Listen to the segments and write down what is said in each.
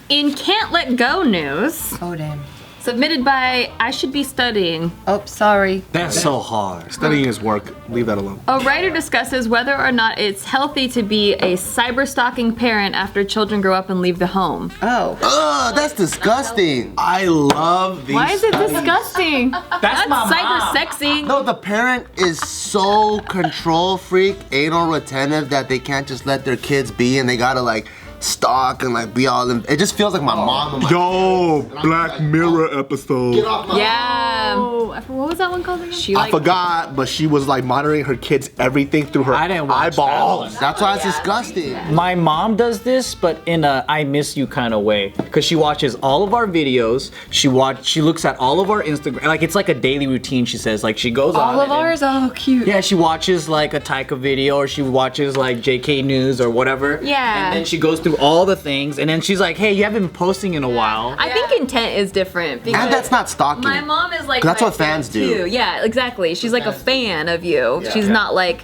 In Can't Let Go news. Oh, damn. Submitted by I Should Be Studying. Oh, sorry. That's so hard. Studying is work. Leave that alone. A writer discusses whether or not it's healthy to be a cyber-stalking parent after children grow up and leave the home. Oh. Ugh, that's disgusting. I love these. Why is it disgusting? That's my cyber mom. sexy. No, the parent is so control freak, anal retentive that they can't just let their kids be and they gotta like stalk and like be all in. It just feels like my mom and my Yo, Black Mirror episode. Get off my Yeah. What was that one called again? I forgot, but she was like monitoring her kids' everything through her I didn't watch that eyeballs. That's why it's disgusting. My mom does this, but in a I miss you kind of way, because she watches all of our videos. She looks at all of our Instagram. Like it's like a daily routine. She says like she goes on. All of ours? Oh, cute. Yeah, she watches like a Taika video, or she watches like JK News or whatever. Yeah. And then she goes through all the things, and then she's like, "Hey, you haven't been posting in a while." I think intent is different because And that's not stalking. my mom is like 'Cause that's my what fans fan, do. too. Yeah, exactly. She's like a fan of you. Yeah. She's not like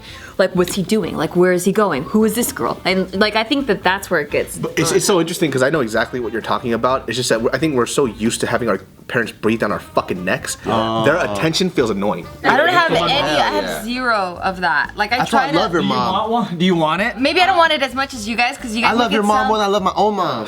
what's he doing? Like where is he going? Who is this girl? And like I think that's where it gets. It's so interesting because I know exactly what you're talking about. It's just that I think we're so used to having our parents breathe down our fucking necks. Their attention feels annoying. I don't have any. I have Yeah. zero of that. Like I That's why try I love your Do you mom. want one? Do you want it? Maybe I don't want it as much as you guys, because you guys. I love make your it mom sound- more than I love my own mom.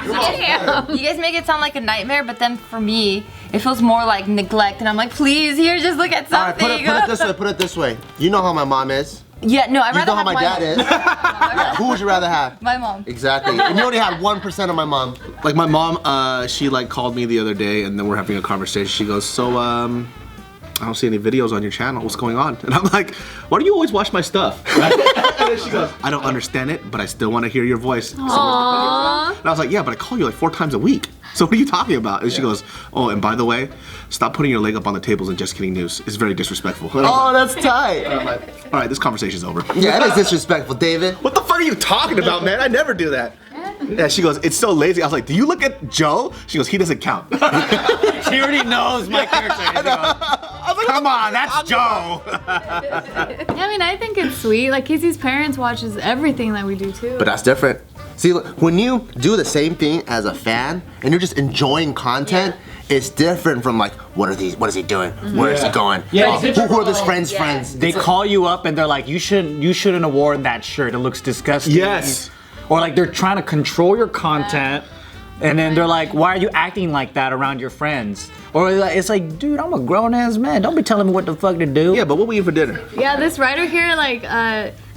Damn. You guys make it sound like a nightmare, but then for me, it feels more like neglect, and I'm like, please, here, just look at All right, something. put it this way. Put it this way. You know how my mom is. Yeah, no, I'd You rather know how have my dad is. Yeah, who would you rather have? My mom. Exactly. And you only have 1% of my mom. Like my mom, she like called me the other day, and then we're having a conversation. She goes, "So, I don't see any videos on your channel. What's going on?" And I'm like, "Why do you always watch my stuff?" Right? And then she goes, "I don't understand it, but I still want to hear your voice." Aww. And I was like, "Yeah, but I call you like 4 times a week. So what are you talking about?" And she goes, "Oh, and by the way, stop putting your leg up on the tables in Just Kidding News. It's very disrespectful." And I'm Oh, like, that's tight. I'm like, "All right, this conversation's over." Yeah, that is disrespectful, David. What the fuck are you talking about, man? I never do that. Yeah, she goes, "It's so lazy." I was like, "Do you look at Joe?" She goes, "He doesn't count." She already knows my character. I was like, "Come on, that's Joe." Yeah, I mean, I think it's sweet. Like Casey's parents watches everything that we do too. But that's different. See, look, when you do the same thing as a fan and you're just enjoying content, it's different from like, what is he doing? Where is he going? Yeah, Who are his friends' friends? They call you up and they're like, you shouldn't have worn that shirt. It looks disgusting. Yes. Or like they're trying to control your content, and then they're like, why are you acting like that around your friends? Or it's like, dude, I'm a grown ass man. Don't be telling me what the fuck to do. Yeah, but what we eat for dinner? Yeah, this writer here, like,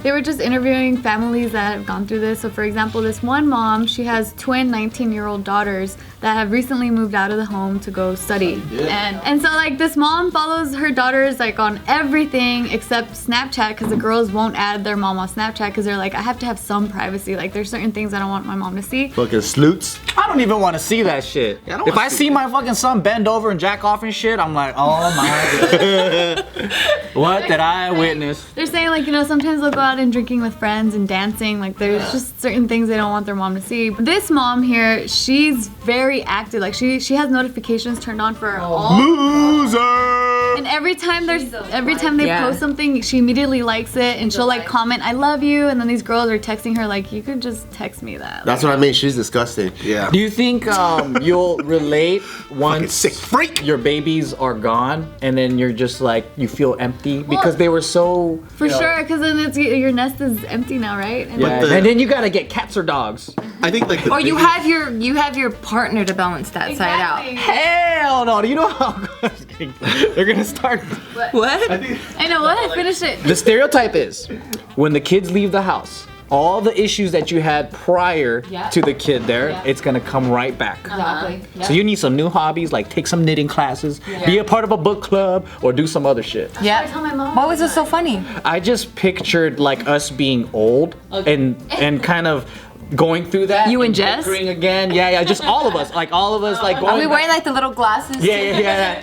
they were just interviewing families that have gone through this. So for example, this one mom, she has twin 19-year-old daughters that have recently moved out of the home to go study. And so like this mom follows her daughters like on everything except Snapchat, because the girls won't add their mom on Snapchat because they're like, I have to have some privacy. Like there's certain things I don't want my mom to see. Fucking sleuts. I don't even want to see that shit. Yeah, I don't if wanna I see see my fucking son bend over and jack off and shit, I'm like, oh my god. What did I witness? They're saying like, you know, sometimes they'll go out and drinking with friends and dancing. Like there's just certain things they don't want their mom to see. This mom here, she's very active. Like she has notifications turned on for all. Loser. And every time they Yeah. post something, she immediately likes it and she'll like comment, I love you. And then these girls are texting her like, you could just text me that. That's what I mean. She's disgusting. Yeah. Do you think you'll relate Fucking once sick freak. your babies are gone and then you're just like, you feel empty because they were so... For sure, because then your nest is empty now, right? And Yeah, and then you gotta get cats or dogs. I think like the Or you biggest- have your partner to balance that side out. Hell no! Do you know how they're gonna start? What? I know what? Finish it. The stereotype is when the kids leave the house, all the issues that you had prior to the kid there, it's gonna come right back. Exactly. So you need some new hobbies, like take some knitting classes, be a part of a book club, or do some other shit. Yeah. Tell my mom. Why was it so funny? I just pictured like us being old and kind of going through that. You and Jess? bickering again. Yeah, just all of us. Like all of us like going Are we back- wearing like the little glasses? Yeah.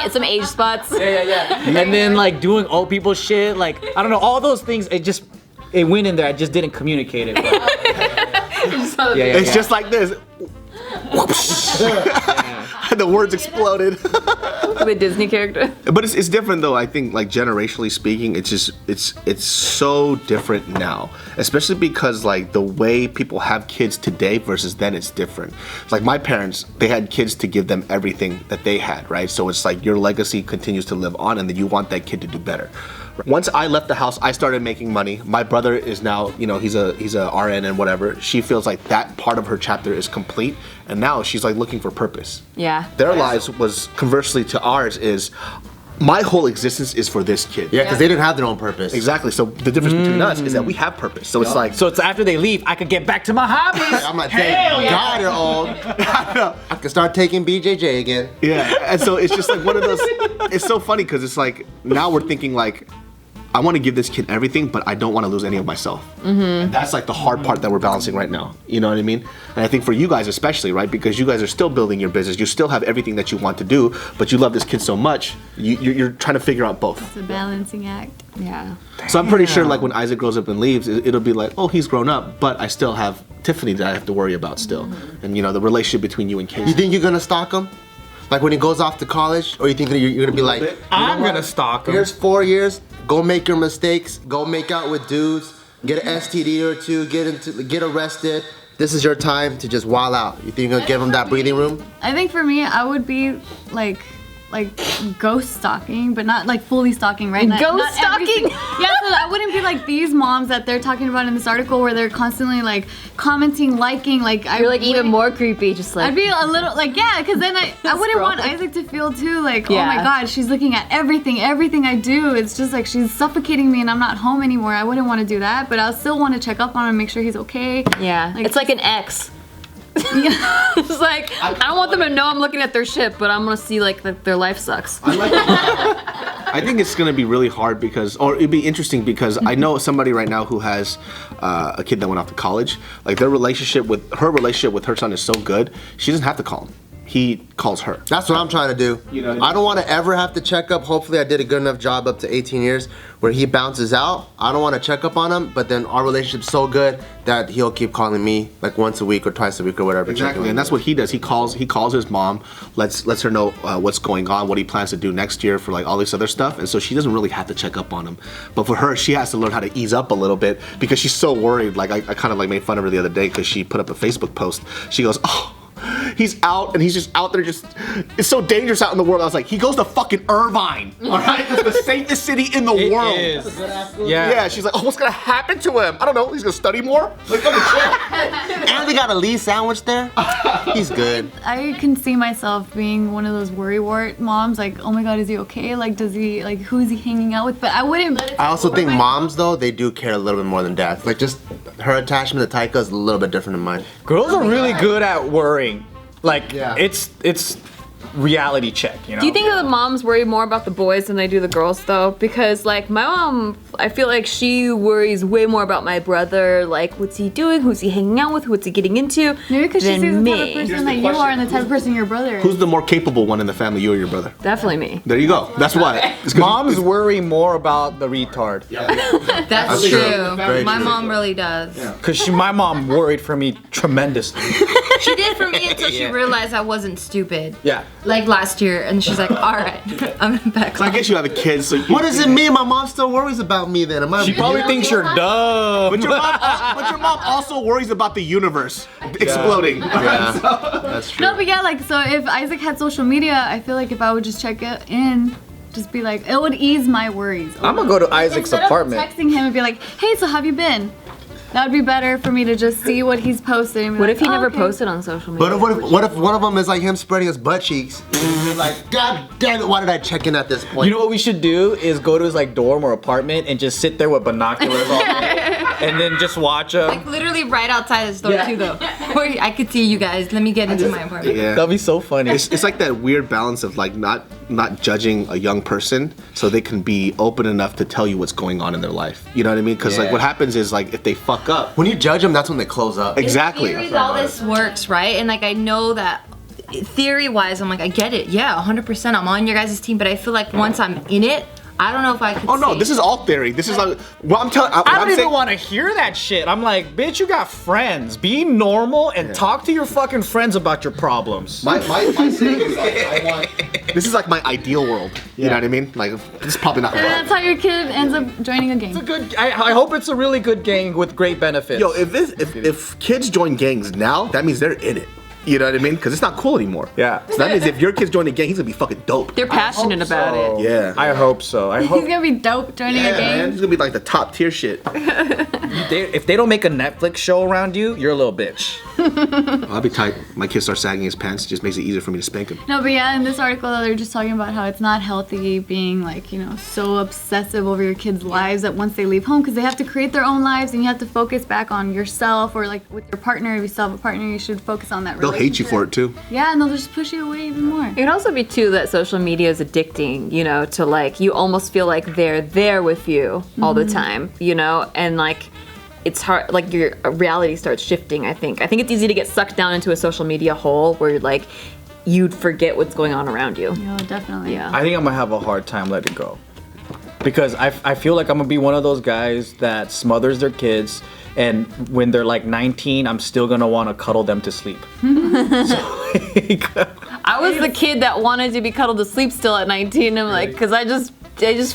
Some age spots. Yeah. And then like doing old people shit, like I don't know, all those things. It went in there. I just didn't communicate it. But... It's just like this. The words exploded. The Disney character. But it's different though. I think like generationally speaking, it's so different now, especially because like the way people have kids today versus then it's different. It's like my parents, they had kids to give them everything that they had, right? So it's like your legacy continues to live on, and then you want that kid to do better. Once I left the house, I started making money. My brother is now, you know, he's a RN and whatever. She feels like that part of her chapter is complete, and now she's like looking for purpose. Yeah. Their lives was conversely to ours is, my whole existence is for this kid. Yeah, because they didn't have their own purpose. Exactly. So the difference between us is that we have purpose. So it's like, So it's after they leave, I could get back to my hobbies. I'm like, thank God you're old. I can start taking BJJ again. yeah. And so it's just like one of those. It's so funny because it's like now we're thinking like, I want to give this kid everything, but I don't want to lose any of myself. And that's like the hard part that we're balancing right now. You know what I mean? And I think for you guys especially, right? Because you guys are still building your business. You still have everything that you want to do, but you love this kid so much, you're trying to figure out both. It's a balancing act. Yeah. So I'm pretty sure like when Isaac grows up and leaves, it'll be like, oh, he's grown up, but I still have Tiffany that I have to worry about still. And you know, the relationship between you and Casey. You think you're gonna stalk him? Like when he goes off to college? Or you think that you're gonna be like, I'm gonna stalk him. here's 4 years, go make your mistakes, go make out with dudes, get an STD or two, get arrested. This is your time to just wild out. You think you're gonna give him that breathing room? I think for me, I would be like ghost stalking, but not like fully stalking, right? Not Ghost every stalking? Yeah, so I wouldn't be like these moms that they're talking about in this article where they're constantly like commenting, liking, like You're like even more creepy, just like. I'd be a little like, yeah, because then I wouldn't want Scrolling. Isaac to feel too like, oh Yeah. my God, she's looking at everything I do. It's just like she's suffocating me and I'm not home anymore. I wouldn't want to do that, but I'll still want to check up on him, make sure he's okay. Yeah. Like- It's like an ex. Yeah. It's like, I don't want them to know I'm looking at their shit, but I'm gonna see like that their life sucks. I think it's gonna be really hard because, or it'd be interesting because I know somebody right now who has a kid that went off to college. Like their relationship with her son is so good, she doesn't have to call him. He calls her. That's what I'm trying to do. You know what I mean? I don't want to ever have to check up. Hopefully I did a good enough job up to 18 years where he bounces out. I don't want to check up on him, but then our relationship's so good that he'll keep calling me like once a week or twice a week or whatever. Exactly, and that's what he does. He calls his mom, lets her know what's going on, what he plans to do next year for like all this other stuff, and so she doesn't really have to check up on him. But for her, she has to learn how to ease up a little bit because she's so worried. Like I kind of like made fun of her the other day because she put up a Facebook post. She goes, oh, he's out and he's just out there it's so dangerous out in the world. I was like, he goes to fucking Irvine, all right? It's the safest city in the world. Yeah, she's like, oh, what's gonna happen to him? I don't know, he's gonna study more? Like, fucking chill. And they got a Lee sandwich there. He's good. I can see myself being one of those worrywart moms, like, oh my God, is he okay? Like, does he, like, who is he hanging out with? But I wouldn't. I also think moms though, they do care a little bit more than dads. Like just her attachment to Taika is a little bit different than mine. Girls are really good at worrying. Like Yeah. it's reality check, you know. Do you think that the moms worry more about the boys than they do the girls though? Because like my mom, I feel like she worries way more about my brother, like what's he doing, who's he hanging out with, what's he getting into, Maybe because she than sees the me. type of person that you are and the type of person your brother is. Who's the more capable one in the family, you or your brother? Definitely me. There you go. That's why. It's 'cause Moms worry more about the retard. That's true. true. Very My true. mom really does. Cause my mom worried for me tremendously. She did for me until she realized I wasn't stupid. Yeah. Like last year, and she's like, all right, I'm back. So I guess you have a kid, so What does it mean? My mom still worries about me then. Am I She probably thinks you're dumb. But your mom also worries about the universe exploding. Yeah, that's true. No, but yeah, like, so if Isaac had social media, I feel like if I would just check it in, just be like, it would ease my worries. I'm gonna go to Isaac's Instead apartment. of texting him and be like, hey, so how have you been? That would be better for me to just see what he's posted. And be What like, if he oh, never okay. posted on social media? But what if one of them is like him spreading his butt cheeks? And you're like, God damn it, why did I check in at this point? You know what we should do is go to his like dorm or apartment and just sit there with binoculars all day, and then just watch him. Like literally right outside his door Yeah. too, though. Where I could see you guys. Let me get into my apartment. Yeah. That'd be so funny. It's like that weird balance of like not judging a young person so they can be open enough to tell you what's going on in their life. You know what I mean? Because like Yeah. what happens is like if they fuck up. When you judge them, that's when they close up. Exactly. Theories, all this works, right? And like I know that theory-wise, I'm like, I get it. Yeah, 100%. I'm on your guys' team. But I feel like once I'm in it, I don't know if I could. Oh no, see. this is all theory. This is like what I'm telling. I don't even want to hear that shit. I'm like, bitch, you got friends. Be normal and talk to your fucking friends about your problems. My saying is like, I want. This is like my ideal world. You know what I mean? Like this is probably not. And that's how your kid ends up joining a gang. It's a good. I hope it's a really good gang with great benefits. Yo, if kids join gangs now, that means they're in it. You know what I mean? Because it's not cool anymore. Yeah. So that means if your kid's joining a gang, he's gonna be fucking dope. They're passionate about it. Yeah. I hope so. I He's hope gonna be dope joining a Man, gang. he's gonna be like the top tier shit. if they don't make a Netflix show around you, you're a little bitch. I'll be tight. My kid starts sagging his pants. It just makes it easier for me to spank him. No, but yeah, in this article, they're just talking about how it's not healthy being like, you know, so obsessive over your kids' lives that once they leave home, because they have to create their own lives and you have to focus back on yourself or like with your partner. If you still have a partner, you should focus on that They'll hate you for it too. Yeah, and they'll just push you away even more. It could also be too that social media is addicting, you know, to like you almost feel like they're there with you all the time, you know, and like it's hard, like your reality starts shifting. I think it's easy to get sucked down into a social media hole where like you'd forget what's going on around you. No, definitely. Yeah. I think I'm gonna have a hard time letting go. Because I feel like I'm gonna be one of those guys that smothers their kids, and when they're like 19, I'm still gonna wanna cuddle them to sleep. I was the kid that wanted to be cuddled to sleep still at 19. I'm like, because I just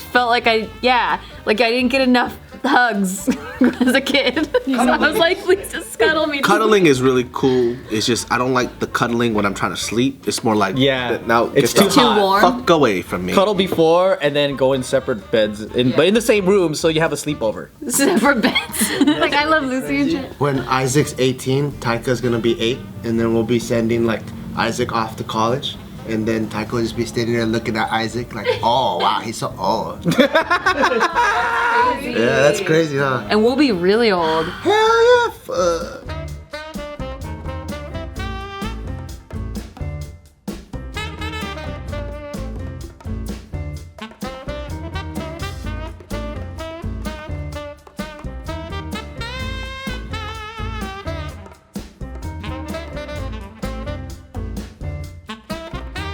felt like I didn't get enough hugs as a kid. So I was like, please just cuddle me. Cuddling is really cool. It's just I don't like the cuddling when I'm trying to sleep. It's more like now it's get the too hot. warm. Fuck away from me. Cuddle before and then go in separate beds, but in the same room, so you have a sleepover. Separate beds. Like, I love Lucy and shit. When Isaac's 18, Taika's gonna be 8, and then we'll be sending like Isaac off to college. And then Taika will just be standing there looking at Isaac like, oh wow, he's so old. Yeah, that's crazy, huh? And we'll be really old. Hell yeah, fuck.